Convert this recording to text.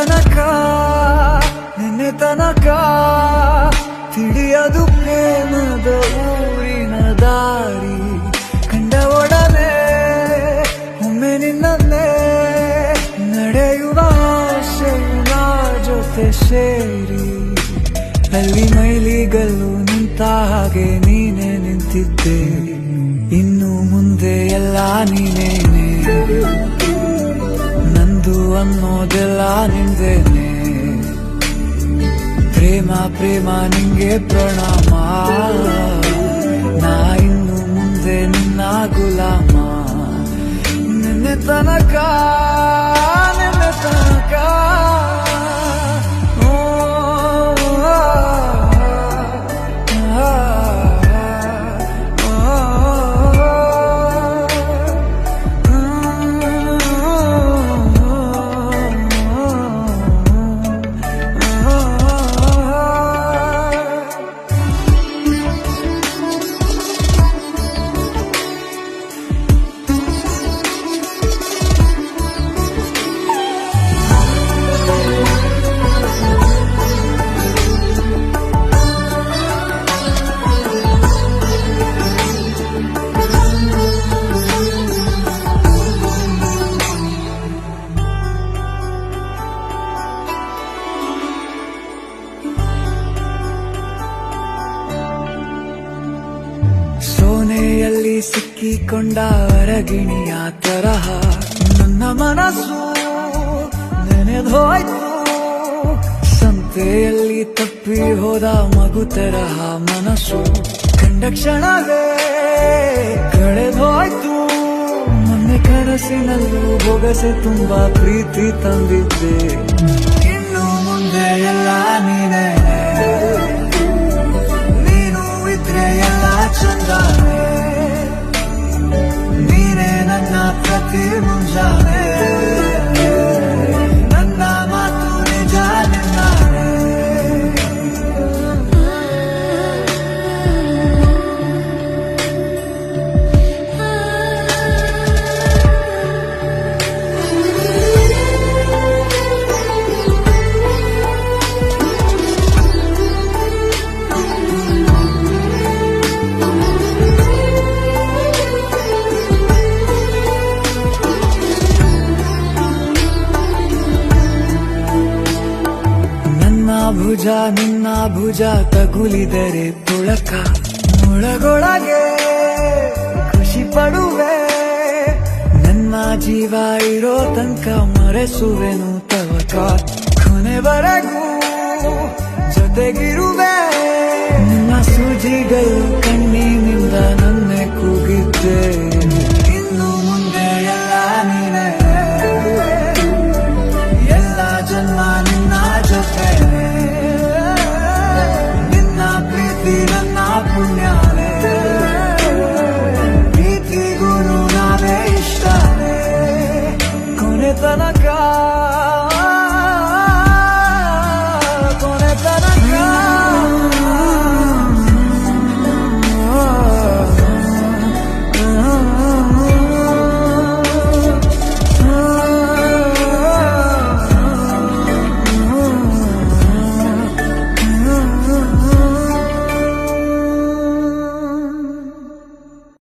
ತನಕ ನಿನ್ನೆ ತನಕ ತಿಳಿಯದು ಪ್ರೇಮದ ಊರಿನ ದಾರಿ ಕಂಡ ಒಡನೆ ಒಮ್ಮೆ ನಿನ್ನನ್ನೇ ನಡೆಯುವ ಆಸೆಯ ಜೊತೆ ಸೇರಿ ಅಲ್ಲಿ ಮೈಲಿಗಲ್ಲು ನಿಂತ ಹಾಗೆ ನೀನೆ ನಿಂತಿದ್ದೆ ಇನ್ನು ಮುಂದೆ ಎಲ್ಲ ನೀನೇನೆ ನಂದು ಅನ್ನೋದೆಲ್ಲ ನಿಂದೇನೆ ಪ್ರೇಮ ಪ್ರೇಮ ನಿಂಗೆ ಪ್ರಣಾಮ ನಾ ಇನ್ನು ಮುಂದೆ ನಿನ್ನ ಗುಲಾಮ ನಿನ್ನೆ ತನಕ ನಿನ್ನೆ ತನಕ ಸೋನೆಯಲ್ಲಿ ಸಿಕ್ಕಿಕೊಂಡ ಅರಗಿಣಿಯ ತರಹ ನನ್ನ ಮನಸ್ಸು ನೆನೆದೋಯ್ತು ಸಂತೆಯಲ್ಲಿ ತಪ್ಪಿ ಹೋದ ಮಗು ತರಹ ಮನಸ್ಸು ಕಂಡ ಕ್ಷಣವೇ ಕಳೆದೋಯ್ತು ಮೊನ್ನೆ ಕನಸಿನಲ್ಲೂ ಬೊಗಸೆ ತುಂಬಾ ಪ್ರೀತಿ ತಂದಿದ್ದೆ ಇನ್ನು ಮುಂದೆ ಎಲ್ಲ ನೀನೇ ಎಲ್ಲ ಚಂದಾನೆ ನೀನೇ ನನ್ನ ಪ್ರತಿ ಮುಂಜಾನೆ ನನ್ನ ಮಾತು ನಿಜ ನಿನ್ನಾನೆ ಭುಜ ನಿನ್ನ ಭುಜ ತಗುಲಿದರೆ ಪುಳಕ ಮುಳಗೊಳಗೆ ಖುಷಿ ಪಡುವೆ ನನ್ನ ಜೀವ ಇರೋ ತನಕ ಮರೆಸುವೆನು ತವಕ ಕೊನೆವರೆಗೂ ಜೊತೆಗಿರುವೆ ನಿನ್ನ ಸೂಜಿಗಳು